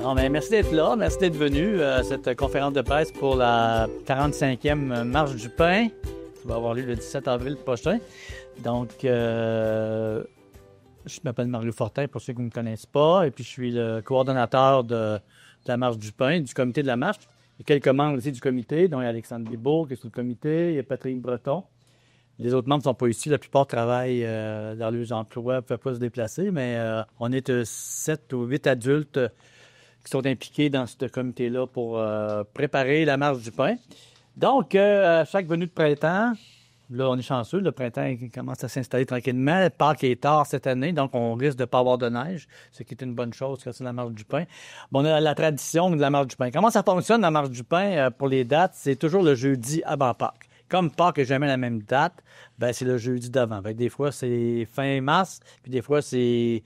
Non, mais merci d'être là, merci d'être venu à cette conférence de presse pour la 45e Marche du Pain qui va avoir lieu le 17 avril prochain. Donc, je m'appelle Mario Fortin pour ceux qui ne me connaissent pas, et puis je suis le coordonnateur de la Marche du Pain, du comité de la marche. Il y a quelques membres aussi du comité, dont il y a Alexandre Bibourg qui est sur le comité, il y a Patrick Breton. Les autres membres ne sont pas ici. La plupart travaillent dans leurs emplois, ne peuvent pas se déplacer, mais on est 7 ou 8 adultes qui sont impliqués dans ce comité-là pour préparer la marche du pain. Donc, à chaque venue de printemps, là, on est chanceux, le printemps il commence à s'installer tranquillement. Le Pâques est tard cette année, donc on risque de ne pas avoir de neige, ce qui est une bonne chose quand c'est la marche du pain. Bon, on a la tradition de la marche du pain. Comment ça fonctionne, la marche du pain, pour les dates? C'est toujours le jeudi avant Pâques. Comme Pâques n'est jamais la même date, ben c'est le jeudi d'avant. Des fois, c'est fin mars, puis des fois, c'est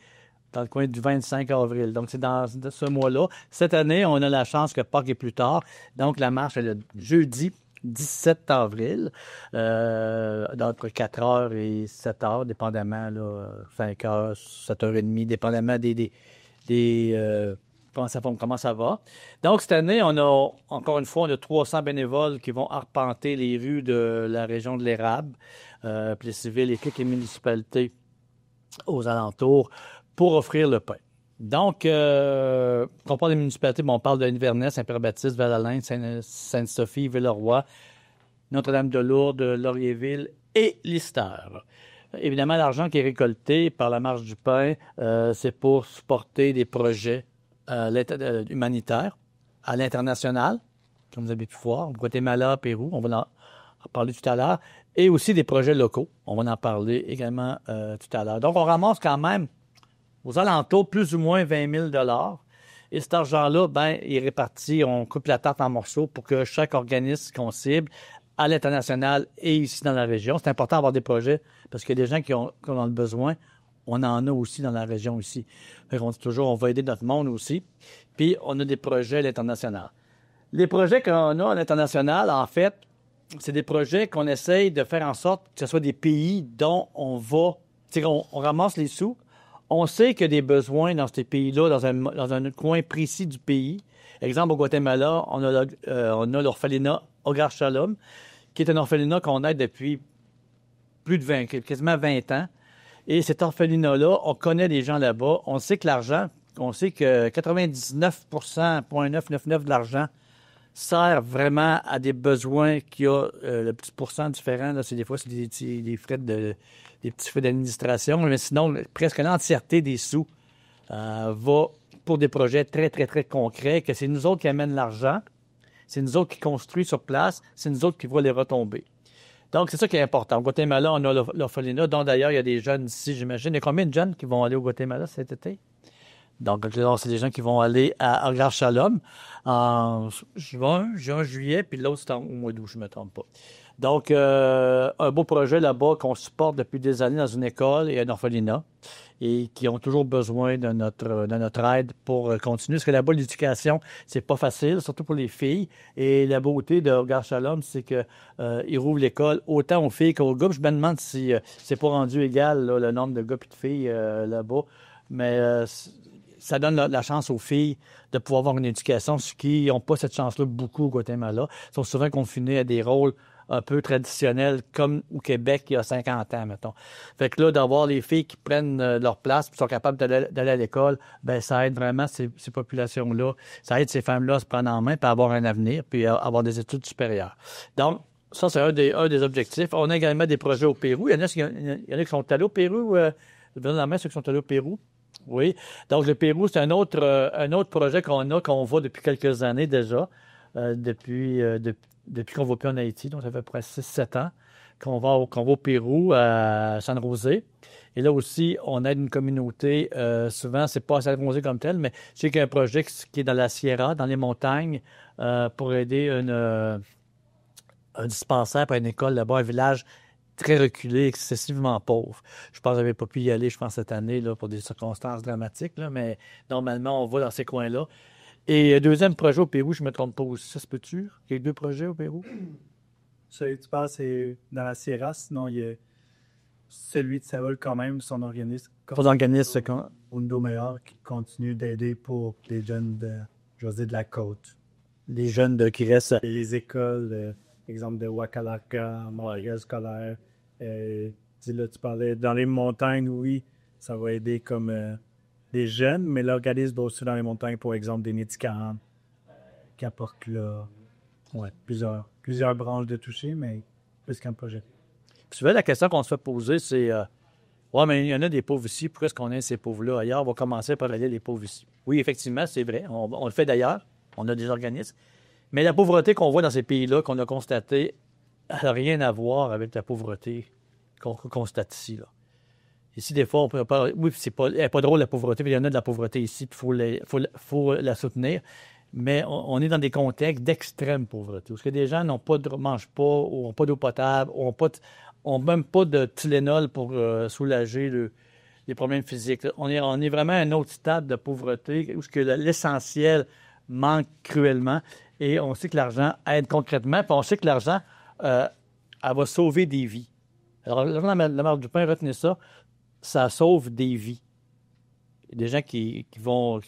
dans le coin du 25 avril. Donc, c'est dans ce mois-là. Cette année, on a la chance que Pâques est plus tard. Donc, la marche est le jeudi 17 avril, entre 4 heures et 7 heures, dépendamment, là, 5 heures, 7 heures et demie, dépendamment comment ça va. Donc, cette année, encore une fois, on a 300 bénévoles qui vont arpenter les rues de la région de l'Érable, puis les civils et quelques municipalités aux alentours pour offrir le pain. Donc, quand on parle des municipalités, on parle de Inverness, Saint-Pierre-Baptiste, Val-Alain, Sainte-Sophie, Villeroy, Notre-Dame-de-Lourdes, Laurierville et Lister. Évidemment, l'argent qui est récolté par la Marche du pain, c'est pour supporter des projets humanitaires à l'international, comme vous avez pu voir, Guatemala, Pérou, on va en parler tout à l'heure, et aussi des projets locaux, on va en parler également tout à l'heure. Donc, on ramasse quand même aux alentours plus ou moins 20 000 $. Et cet argent-là, ben, il est réparti, on coupe la tarte en morceaux pour que chaque organisme qu'on cible à l'international et ici dans la région. C'est important d'avoir des projets parce qu'il y a des gens qui ont le besoin. On en a aussi dans la région ici. On dit toujours, on va aider notre monde aussi. Puis, on a des projets à l'international. Les projets qu'on a à l'international, en fait, c'est des projets qu'on essaye de faire en sorte que ce soit des pays dont on va... On ramasse les sous. On sait qu'il y a des besoins dans ces pays-là, dans un coin précis du pays. Exemple, au Guatemala, on a l'orphelinat Hogar Shalom, qui est un orphelinat qu'on aide depuis plus de quasiment 20 ans. Et cet orphelinat-là, on connaît des gens là-bas. On sait que 99,999 de l'argent sert vraiment à des besoins qui a le petit pourcent différent. Là, des fois, c'est des frais des petits frais d'administration. Mais sinon, presque l'entièreté des sous va pour des projets très, très, très concrets, que c'est nous autres qui amènent l'argent, c'est nous autres qui construisons sur place, c'est nous autres qui voient les retombées. Donc, c'est ça qui est important. Au Guatemala, on a l'orphelinat, dont d'ailleurs, il y a des jeunes ici, j'imagine. Il y a combien de jeunes qui vont aller au Guatemala cet été? Donc, c'est des gens qui vont aller à Hogar Shalom en juin, juillet, puis l'autre, c'est au mois d'août, je ne me trompe pas. Donc, un beau projet là-bas qu'on supporte depuis des années dans une école et un orphelinat et qui ont toujours besoin de notre aide pour continuer. Parce que là-bas, l'éducation, c'est pas facile, surtout pour les filles. Et la beauté de Hogar Shalom, c'est qu'ils rouvrent l'école autant aux filles qu'aux gars. Je me demande si c'est pas rendu égal, là, le nombre de gars et de filles là-bas. Mais ça donne la chance aux filles de pouvoir avoir une éducation, ceux qui n'ont pas cette chance-là beaucoup au Guatemala. Ils sont souvent confinés à des rôles un peu traditionnels, comme au Québec il y a 50 ans, mettons. Fait que là, d'avoir les filles qui prennent leur place et sont capables d'aller à l'école, ben ça aide vraiment ces populations-là. Ça aide ces femmes-là à se prendre en main, puis à avoir un avenir, puis à avoir des études supérieures. Donc, ça, c'est un des objectifs. On a également des projets au Pérou. Il y en a qui sont allés au Pérou. Donnez la main ceux qui sont allés au Pérou. Oui. Donc, le Pérou, c'est un autre projet qu'on voit depuis quelques années déjà, depuis qu'on ne va plus en Haïti. Donc, ça fait près 6-7 ans qu'on va au Pérou, à San José. Et là aussi, on aide une communauté. Souvent, c'est pas à San José comme tel, mais je sais qu'il y a un projet qui est dans la Sierra, dans les montagnes, pour aider un dispensaire, pour une école là-bas, un village très reculé, excessivement pauvre. Je pense que j'avais pas pu y aller, cette année, là, pour des circonstances dramatiques, là, mais normalement, on va dans ces coins-là. Et deuxième projet au Pérou, je ne me trompe pas aussi, ça se peut-tu? Il y a 2 projets au Pérou? Ça, tu penses, c'est dans la Sierra, sinon il y a celui de Saoul, quand même, son organisme. Son organisme, c'est quand? Mundo Meilleur, qui continue d'aider pour les jeunes de la côte. Les jeunes qui restent. Et les écoles, exemple de Wakalaka, Montréal scolaire. Là, tu parlais dans les montagnes, oui, ça va aider comme les jeunes, mais l'organisme va aussi dans les montagnes, pour exemple, des Nitikahan, qui apportent là, plusieurs branches de toucher, mais plus qu'un projet. Puis, souvent, la question qu'on se fait poser, c'est ouais, mais il y en a des pauvres ici, pourquoi est-ce qu'on a ces pauvres-là ailleurs? On va commencer par aller les pauvres ici. Oui, effectivement, c'est vrai. On le fait d'ailleurs. On a des organismes. Mais la pauvreté qu'on voit dans ces pays-là, qu'on a constatée, elle n'a rien à voir avec la pauvreté qu'on constate ici. Là. Ici, des fois, on peut pas. Oui, elle n'est pas drôle, la pauvreté, mais il y en a de la pauvreté ici, puis faut la soutenir. Mais on est dans des contextes d'extrême pauvreté, où des gens mangent pas, ou n'ont pas d'eau potable, ou n'ont même pas de Tylenol pour soulager les problèmes physiques. Là. On est vraiment à un autre stade de pauvreté, où l'essentiel manque cruellement, et on sait que l'argent aide concrètement, puis on sait que l'argent, elle va sauver des vies. Alors, l'argent de la marque du pain, retenez ça sauve des vies. Des gens qui ont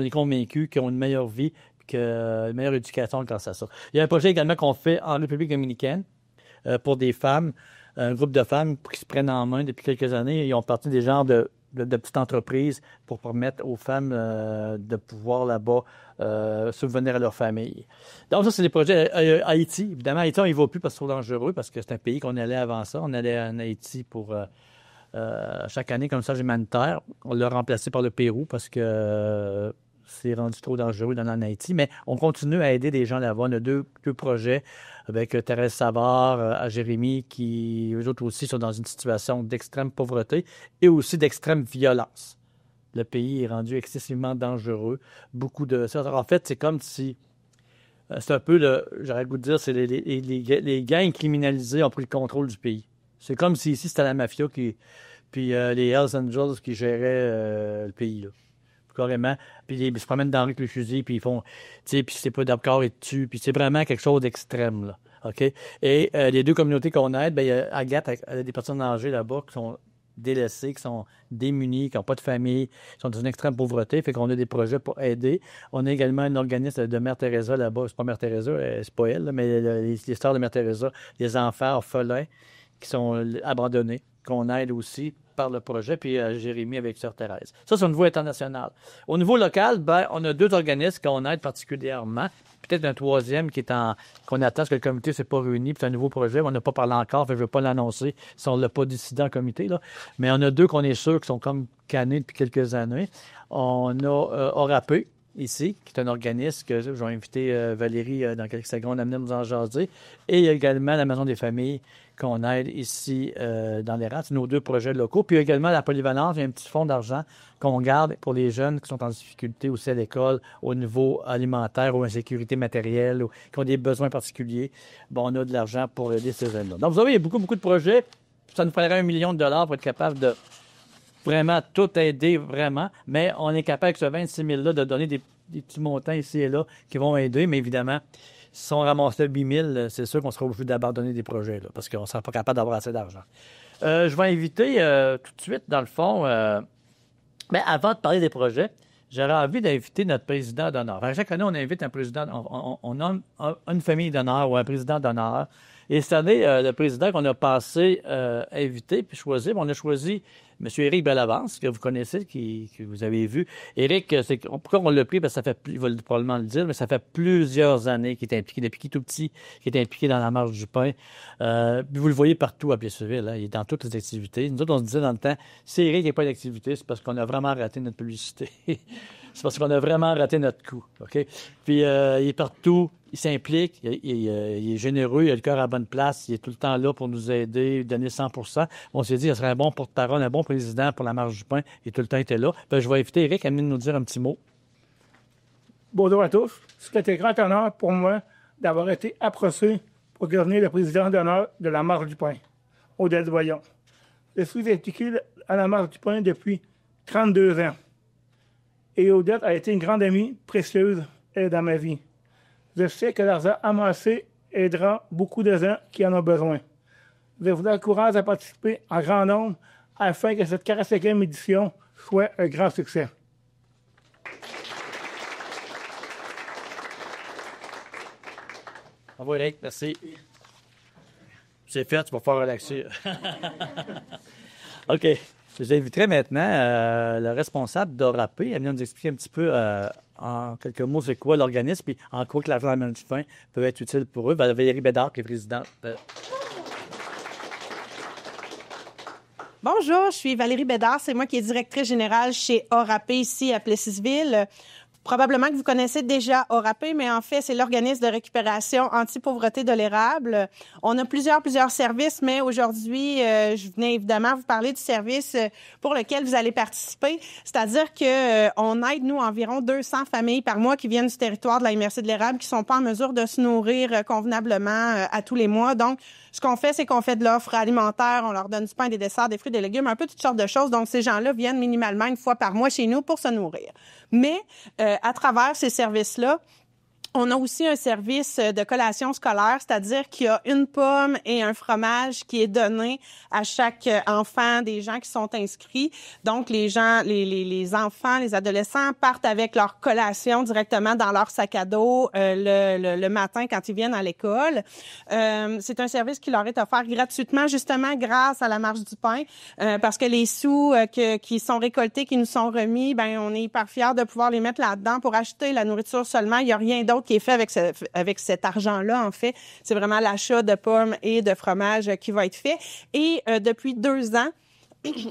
des convaincus, qui ont une meilleure vie, une meilleure éducation grâce à ça. Il y a un projet également qu'on fait en République dominicaine pour des femmes, un groupe de femmes qui se prennent en main depuis quelques années. Ils ont parti des genres de petites entreprises pour permettre aux femmes de pouvoir là-bas subvenir à leur famille. Donc ça, c'est des projets Haïti. Évidemment, Haïti, on n'y va plus parce que c'est trop dangereux, parce que c'est un pays qu'on allait avant ça. On allait en Haïti pour... chaque année comme message humanitaire. On l'a remplacé par le Pérou parce que c'est rendu trop dangereux d'aller en Haïti. Mais on continue à aider des gens là-bas. On a deux projets avec Thérèse Savard à Jérémie qui, eux autres aussi, sont dans une situation d'extrême pauvreté et aussi d'extrême violence. Le pays est rendu excessivement dangereux. En fait, c'est comme si... C'est un peu, j'aurais le goût de dire, c'est les gangs criminalisés ont pris le contrôle du pays. C'est comme si ici, c'était la mafia puis les Hells Angels qui géraient le pays, là. Carrément. Puis ils se promènent dans la rue avec le fusil, puis ils font, tu sais, puis c'est pas d'accord et tuent. Puis c'est vraiment quelque chose d'extrême, là. OK? Et les deux communautés qu'on aide, bien, il y a Agathe, elle a des personnes âgées là-bas qui sont délaissées, qui sont démunies, qui n'ont pas de famille, qui sont dans une extrême pauvreté. Fait qu'on a des projets pour aider. On a également un organisme de Mère Teresa là-bas. C'est pas Mère Teresa, c'est pas elle, là, mais les sœurs de Mère Teresa, les enfants orphelins qui sont abandonnés, qu'on aide aussi par le projet, puis Jérémie avec Sœur Thérèse. Ça, c'est au niveau international. Au niveau local, ben, on a deux organismes qu'on aide particulièrement. Peut-être un troisième qu'on attend parce que le comité ne s'est pas réuni, puis c'est un nouveau projet. On n'a pas parlé encore, je ne veux pas l'annoncer si on ne l'a pas décidé en comité. Là. Mais on a deux qu'on est sûr qui sont comme canés depuis quelques années. On a Orapé, ici, qui est un organisme que je vais inviter Valérie dans quelques secondes à venir nous en jaser. Et il y a également la Maison des familles qu'on aide ici dans les rangs. C'est nos deux projets locaux. Puis il y a également la polyvalence, il y a un petit fonds d'argent qu'on garde pour les jeunes qui sont en difficulté aussi à l'école, au niveau alimentaire ou insécurité matérielle, ou qui ont des besoins particuliers. Bon, on a de l'argent pour aider ces jeunes-là. Donc, vous voyez, il y a beaucoup, beaucoup de projets. Ça nous ferait $1 million pour être capable de vraiment tout aider, vraiment. Mais on est capable, avec ce 26 000-là, de donner des petits montants ici et là qui vont aider. Mais évidemment, si on ramassait 8 000, c'est sûr qu'on sera obligé d'abandonner des projets, là, parce qu'on ne sera pas capable d'avoir assez d'argent. Je vais inviter tout de suite, dans le fond, mais avant de parler des projets, j'aurais envie d'inviter notre président d'honneur. Chaque année, on invite un président, on nomme une famille d'honneur ou un président d'honneur. Et cette année, le président qu'on a passé inviter puis choisir, on a choisi M. Éric Bellavance, que vous connaissez, que vous avez vu. Éric, pourquoi on l'a pris? Parce que ça fait, il va probablement le dire, mais ça fait plusieurs années qu'il est impliqué, depuis qu'il est tout petit, qu'il est impliqué dans la marche du pain. Puis vous le voyez partout à Pied-sur-Ville, hein, il est dans toutes les activités. Nous autres, on se disait dans le temps, si Éric n'est pas d'activité, c'est parce qu'on a vraiment raté notre publicité. C'est parce qu'on a vraiment raté notre coup. OK? Puis il est partout, il s'implique, il est généreux, il a le cœur à la bonne place, il est tout le temps là pour nous aider, donner 100%. On s'est dit, il serait un bon porte-parole, un bon président pour la marche du pain. Il a tout le temps été là. Puis, je vais inviter Éric à venir nous dire un petit mot. Bonjour à tous. C'est un grand honneur pour moi d'avoir été approché pour devenir le président d'honneur de la marche du pain, Odette Voyon. Je suis impliqué à la marche du pain depuis 32 ans. Et Odette a été une grande amie précieuse dans ma vie. Je sais que l'argent amassé aidera beaucoup de gens qui en ont besoin. je vous encourage à participer en grand nombre afin que cette 45e édition soit un grand succès. Bravo, Eric, merci. C'est fait, tu vas pouvoir relaxer. OK. J'inviterai maintenant le responsable d'Orapé à venir nous expliquer un petit peu en quelques mots c'est quoi l'organisme et en quoi que l'argent à la main du pain peut être utile pour eux. Valérie Bédard, qui est présidente. Bonjour, je suis Valérie Bédard. C'est moi qui est directrice générale chez Orapé ici à Plessisville. Probablement que vous connaissez déjà Orapé, mais en fait, c'est l'organisme de récupération anti-pauvreté de l'érable. On a plusieurs services, mais aujourd'hui, je venais évidemment vous parler du service pour lequel vous allez participer. C'est-à-dire que on aide, nous, environ 200 familles par mois qui viennent du territoire de la MRC de l'érable qui sont pas en mesure de se nourrir convenablement à tous les mois. Donc, ce qu'on fait, c'est qu'on fait de l'offre alimentaire, on leur donne du pain, des desserts, des fruits, des légumes, un peu toutes sortes de choses. Donc, ces gens-là viennent minimalement une fois par mois chez nous pour se nourrir. Mais à travers ces services-là, on a aussi un service de collation scolaire, c'est-à-dire qu'il y a une pomme et un fromage qui est donné à chaque enfant des gens qui sont inscrits. Donc, les gens, les enfants, les adolescents partent avec leur collation directement dans leur sac à dos le matin quand ils viennent à l'école. C'est un service qui leur est offert gratuitement, justement grâce à la marche du pain, parce que les sous qui sont récoltés, qui nous sont remis, ben on est hyper fiers de pouvoir les mettre là-dedans pour acheter la nourriture seulement. Il y a rien d'autre qui est fait avec cet argent-là, en fait. C'est vraiment l'achat de pommes et de fromage qui va être fait. Et depuis 2 ans,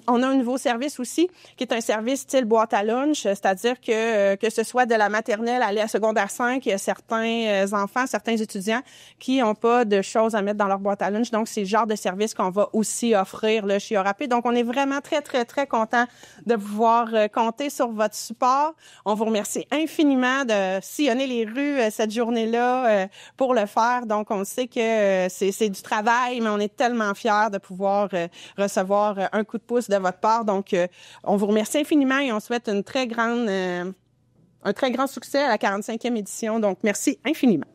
on a un nouveau service aussi, qui est un service style boîte à lunch, c'est-à-dire que ce soit de la maternelle à aller à secondaire 5, il y a certains enfants, certains étudiants qui n'ont pas de choses à mettre dans leur boîte à lunch. Donc, c'est le genre de service qu'on va aussi offrir là, chez Orapé. Donc, on est vraiment très, très, très content de pouvoir compter sur votre support. On vous remercie infiniment de sillonner les rues cette journée-là pour le faire. Donc, on sait que c'est du travail, mais on est tellement fiers de pouvoir recevoir un coup de pouce de votre part. Donc, on vous remercie infiniment et on souhaite un très grand succès à la 45e édition. Donc, merci infiniment.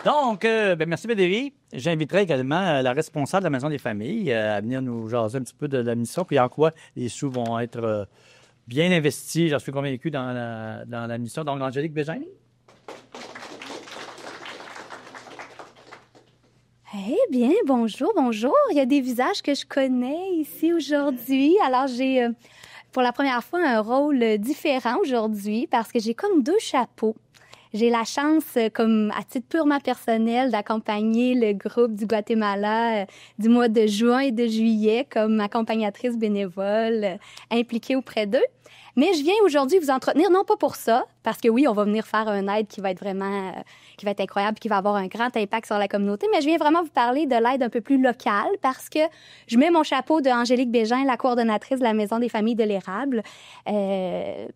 Donc, merci Valérie. J'inviterai également la responsable de la Maison des familles à venir nous jaser un petit peu de la mission puis en quoi les sous vont être bien investis, j'en suis convaincu, dans la mission. Donc, Angélique Bégin. Eh bien, bonjour. Il y a des visages que je connais ici aujourd'hui. Alors, j'ai pour la première fois un rôle différent aujourd'hui parce que j'ai comme 2 chapeaux. J'ai la chance, comme à titre purement personnel, d'accompagner le groupe du Guatemala du mois de juin et de juillet comme accompagnatrice bénévole impliquée auprès d'eux. Mais je viens aujourd'hui vous entretenir, non pas pour ça, parce que oui, on va venir faire un aide qui va être vraiment, qui va être incroyable, qui va avoir un grand impact sur la communauté, mais je viens vraiment vous parler de l'aide un peu plus locale parce que je mets mon chapeau de Angélique Bégin, la coordonnatrice de la Maison des familles de l'érable,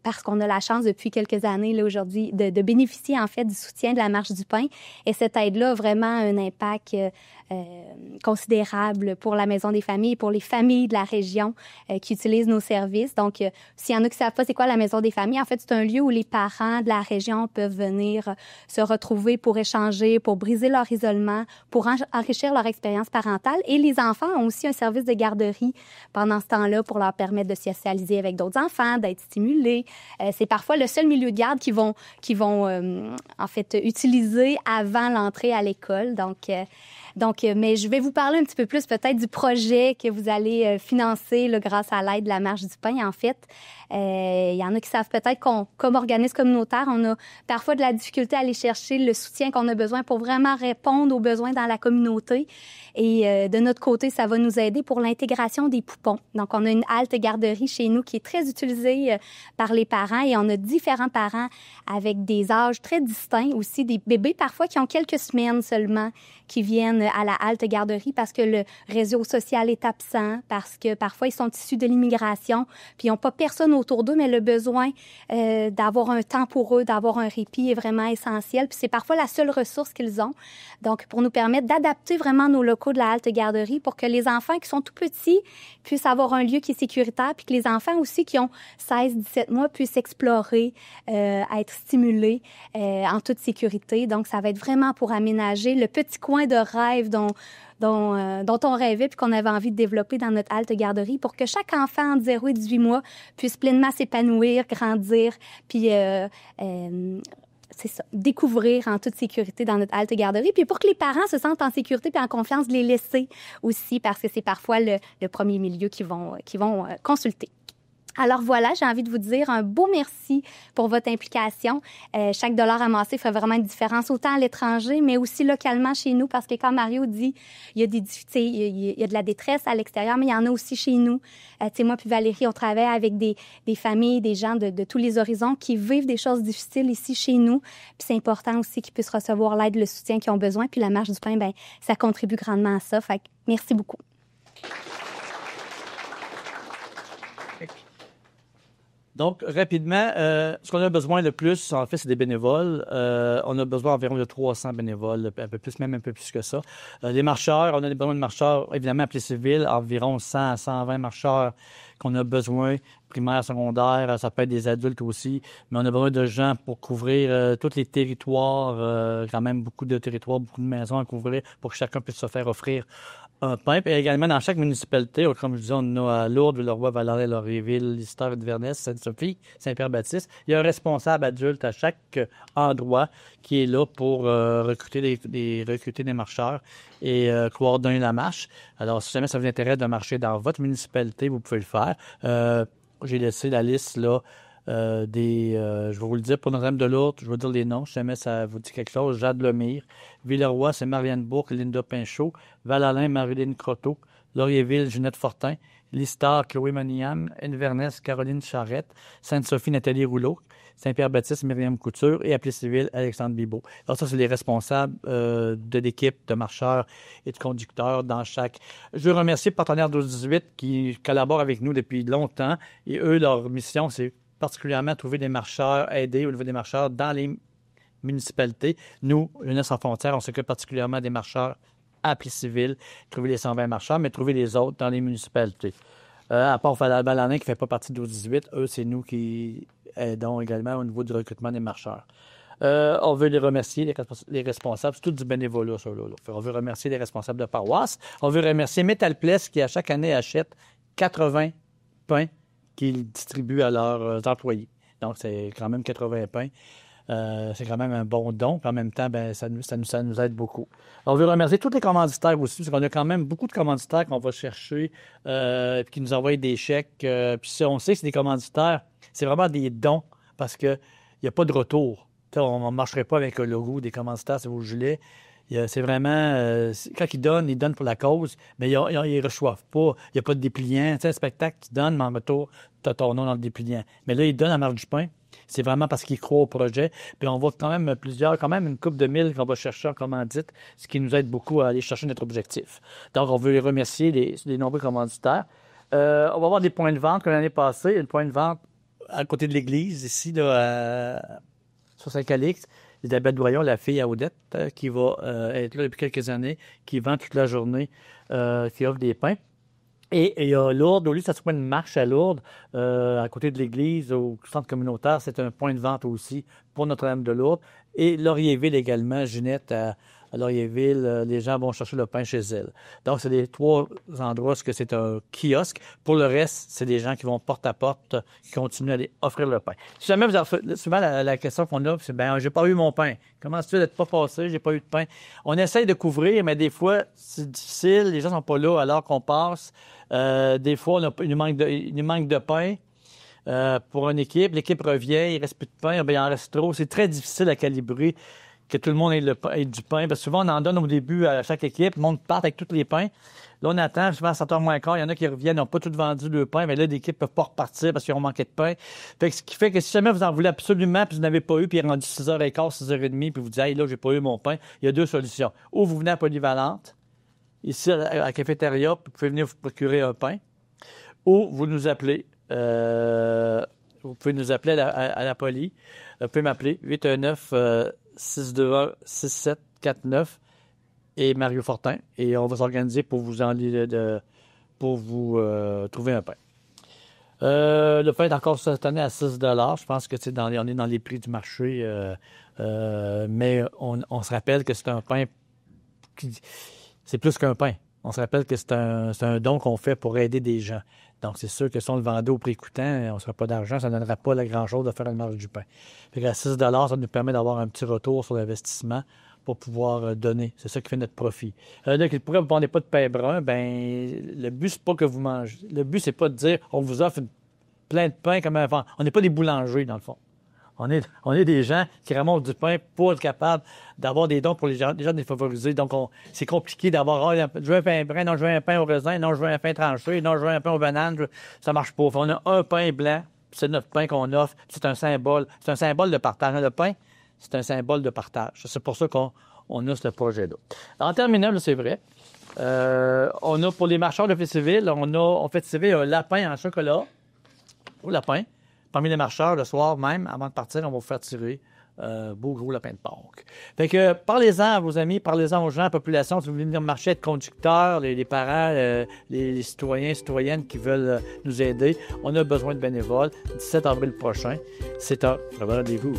parce qu'on a la chance depuis quelques années, là, aujourd'hui, de bénéficier, en fait, du soutien de la Marche du pain. Et cette aide-là a vraiment un impact considérable pour la Maison des familles et pour les familles de la région qui utilisent nos services. Donc, s'il y en a qui savent pas c'est quoi la Maison des familles, en fait, c'est un lieu où les parents de la région peuvent venir se retrouver pour échanger, pour briser leur isolement, pour enrichir leur expérience parentale. Et les enfants ont aussi un service de garderie pendant ce temps-là pour leur permettre de socialiser avec d'autres enfants, d'être stimulés. C'est parfois le seul milieu de garde qu'ils vont en fait utiliser avant l'entrée à l'école. Donc, mais je vais vous parler un petit peu plus peut-être du projet que vous allez financer là, grâce à l'aide de la Marche du pain. En fait, il y en a qui savent peut-être qu'on, comme organisme communautaire, on a parfois de la difficulté à aller chercher le soutien qu'on a besoin pour vraiment répondre aux besoins dans la communauté. Et de notre côté, ça va nous aider pour l'intégration des poupons. Donc, on a une halte garderie chez nous qui est très utilisée par les parents et on a différents parents avec des âges très distincts, aussi des bébés parfois qui ont quelques semaines seulement, qui viennent viennent à la halte garderie parce que le réseau social est absent, parce que parfois ils sont issus de l'immigration, puis ils n'ont pas personne autour d'eux, mais le besoin d'avoir un temps pour eux, d'avoir un répit est vraiment essentiel. Puis c'est parfois la seule ressource qu'ils ont. Donc, pour nous permettre d'adapter vraiment nos locaux de la halte garderie pour que les enfants qui sont tout petits puissent avoir un lieu qui est sécuritaire, puis que les enfants aussi qui ont 16-17 mois puissent explorer, être stimulés en toute sécurité. Donc, ça va être vraiment pour aménager le petit coin de rêve dont on rêvait puis qu'on avait envie de développer dans notre halte garderie pour que chaque enfant entre 0 et 18 mois puisse pleinement s'épanouir, grandir, puis c'est ça, découvrir en toute sécurité dans notre halte garderie. Puis pour que les parents se sentent en sécurité puis en confiance de les laisser aussi, parce que c'est parfois le premier milieu qu'ils vont consulter. Alors voilà, j'ai envie de vous dire un beau merci pour votre implication. Chaque dollar amassé ferait vraiment une différence, autant à l'étranger, mais aussi localement chez nous, parce que comme Mario dit, il y a il y a de la détresse à l'extérieur, mais il y en a aussi chez nous. Moi puis Valérie, on travaille avec des familles, des gens de tous les horizons qui vivent des choses difficiles ici chez nous. Puis c'est important aussi qu'ils puissent recevoir l'aide, le soutien qu'ils ont besoin. Puis la Marche du pain, ben ça contribue grandement à ça. Fait que merci beaucoup. Donc, rapidement, ce qu'on a besoin le plus, en fait, c'est des bénévoles. On a besoin environ de 300 bénévoles, un peu plus, même un peu plus que ça. Les marcheurs, on a besoin de marcheurs, évidemment, à Plessisville, environ 100 à 120 marcheurs qu'on a besoin, primaire, secondaire, ça peut être des adultes aussi, mais on a besoin de gens pour couvrir tous les territoires, quand même beaucoup de territoires, beaucoup de maisons à couvrir pour que chacun puisse se faire offrir un pain. Et également, dans chaque municipalité, comme je disais, on a à Lourdes, Villeroy, Val-d'Orléans, Laurier-Ville, Lister, Inverness, Sainte-Sophie, Saint-Pierre-Baptiste. Il y a un responsable adulte à chaque endroit qui est là pour recruter des marcheurs et coordonner la marche. Alors, si jamais ça vous intéresse de marcher dans votre municipalité, vous pouvez le faire. J'ai laissé la liste là. Je vais vous le dire pour Notre-Dame-de-Lourdes, je vais dire les noms, si jamais ça vous dit quelque chose. Jade Lemire. Villeroy, c'est Marianne Bourque, Linda Pinchot. Val-Alain, Marilyn Croteau. Laurierville, Ginette Fortin. Listar, Chloé Maniam. Inverness, Caroline Charrette. Sainte-Sophie, Nathalie Rouleau. Saint-Pierre-Baptiste, Myriam Couture. Et à Plessisville, Alexandre Bibeau. Alors ça, c'est les responsables de l'équipe de marcheurs et de conducteurs dans chaque... Je veux remercier Partenaires 12-18 qui collaborent avec nous depuis longtemps. Et eux, leur mission, c'est particulièrement trouver des marcheurs, aider au niveau des marcheurs dans les municipalités. Nous, Jeunesse sans frontières, on s'occupe particulièrement des marcheurs à Plessisville, trouver les 120 marcheurs, mais trouver les autres dans les municipalités. À part Val-d'Orléans qui ne fait pas partie de 12-18, eux, c'est nous qui aidons également au niveau du recrutement des marcheurs. On veut les remercier, les responsables, c'est tout du bénévolat, ça, là. On veut remercier les responsables de paroisse. On veut remercier Metalpless qui, à chaque année, achète 80 pains qu'ils distribuent à leurs employés. Donc, c'est quand même 80 pains. C'est quand même un bon don. Puis en même temps, ben, ça nous aide beaucoup. Alors, on veut remercier tous les commanditaires aussi, parce qu'on a quand même beaucoup de commanditaires qu'on va chercher puis qui nous envoient des chèques. Puis si on sait que c'est des commanditaires, c'est vraiment des dons parce qu'il n'y a pas de retour. T'sais, on ne marcherait pas avec le logo des commanditaires sur vos gilets. C'est vraiment... quand ils donnent pour la cause, mais ils ne reçoivent pas. Il n'y a pas de dépliant. Tu sais, un spectacle, tu donnes, mais en retour, tu as ton nom dans le dépliant. Mais là, ils donnent à Marche du pain. C'est vraiment parce qu'ils croient au projet. Puis on voit quand même une couple de mille qu'on va chercher en commandite, ce qui nous aide beaucoup à aller chercher notre objectif. Donc, on veut les remercier, les nombreux commanditaires. On va avoir des points de vente comme l'année passée. Il y a un point de vente à côté de l'église, ici, là, sur Saint-Calixte. Isabelle Doyon, la fille à Odette, qui va être là depuis quelques années, qui vend toute la journée, qui offre des pains. Et il y a Lourdes, au lieu que ça soit une marche à Lourdes, à côté de l'église, au centre communautaire, c'est un point de vente aussi pour Notre-Dame de Lourdes. Et Laurierville également, Ginette à Laurierville, les gens vont chercher le pain chez elle. Donc, c'est les 3 endroits où c'est un kiosque. Pour le reste, c'est des gens qui vont porte à porte, qui continuent à aller offrir le pain. Si jamais vous avez, souvent la question qu'on a, c'est « ben j'ai pas eu mon pain. Comment se fait d'être pas passé? J'ai pas eu de pain. » On essaye de couvrir, mais des fois, c'est difficile. Les gens sont pas là alors qu'on passe. Des fois, il nous manque de pain. Pour une équipe, l'équipe revient, il reste plus de pain, ben, il en reste trop. C'est très difficile à calibrer que tout le monde ait du pain. Parce que souvent, on en donne au début à chaque équipe. Le monde part avec tous les pains. Là, on attend, souvent à 7h moins quart, il y en a qui reviennent, n'ont pas tout vendu le pain, mais là, l'équipe ne peut pas repartir parce qu'ils ont manqué de pain. Fait que ce qui fait que si jamais vous en voulez absolument, puis vous n'avez pas eu, puis il est rendu 6h15, 6h30, puis vous dites « Hey, là, j'ai pas eu mon pain », il y a 2 solutions. Ou vous venez à Polyvalente, ici à la cafétéria, vous pouvez venir vous procurer un pain. Ou vous nous appelez. Vous pouvez nous appeler à la Poly. Vous pouvez m'appeler 819-621-6749 et Mario Fortin. Et on va s'organiser pour vous trouver un pain. Le pain est encore cette année à 6 $. Je pense que on est dans les prix du marché. Mais on se rappelle que c'est un pain c'est plus qu'un pain. On se rappelle que c'est un don qu'on fait pour aider des gens. Donc, c'est sûr que si on le vendait au prix coûtant, on ne serait pas d'argent, ça ne donnerait pas grand-chose de faire une marge du pain. Fait qu'à 6 $, ça nous permet d'avoir un petit retour sur l'investissement pour pouvoir donner. C'est ça qui fait notre profit. Donc, pourquoi vous ne vendez pas de pain brun? Ben, le but, c'est pas que vous mangez. Le but, c'est pas de dire on vous offre plein de pain comme avant. On n'est pas des boulangers, dans le fond. On est des gens qui ramassent du pain pour être capables d'avoir des dons pour les gens défavorisés. Donc, c'est compliqué d'avoir je veux un pain brun, non, je veux un pain au raisin, non, je veux un pain tranché, non, je veux un pain aux bananes. Ça marche pas. On a un pain blanc, c'est notre pain qu'on offre. C'est un symbole. C'est un symbole de partage. Le pain, c'est un symbole de partage. C'est pour ça qu'on a ce projet-là. En terminant, c'est vrai, on a pour les marcheurs de fête civile, on fait tirer un lapin en chocolat au lapin. Parmi les marcheurs, le soir même, avant de partir, on va vous faire tirer beau gros lapin de Pâques. Fait que parlez-en à vos amis, parlez-en aux gens, à la population. Si vous voulez venir marcher, être conducteur, les parents, les citoyens, citoyennes qui veulent nous aider, on a besoin de bénévoles. 17 avril prochain, c'est un rendez-vous.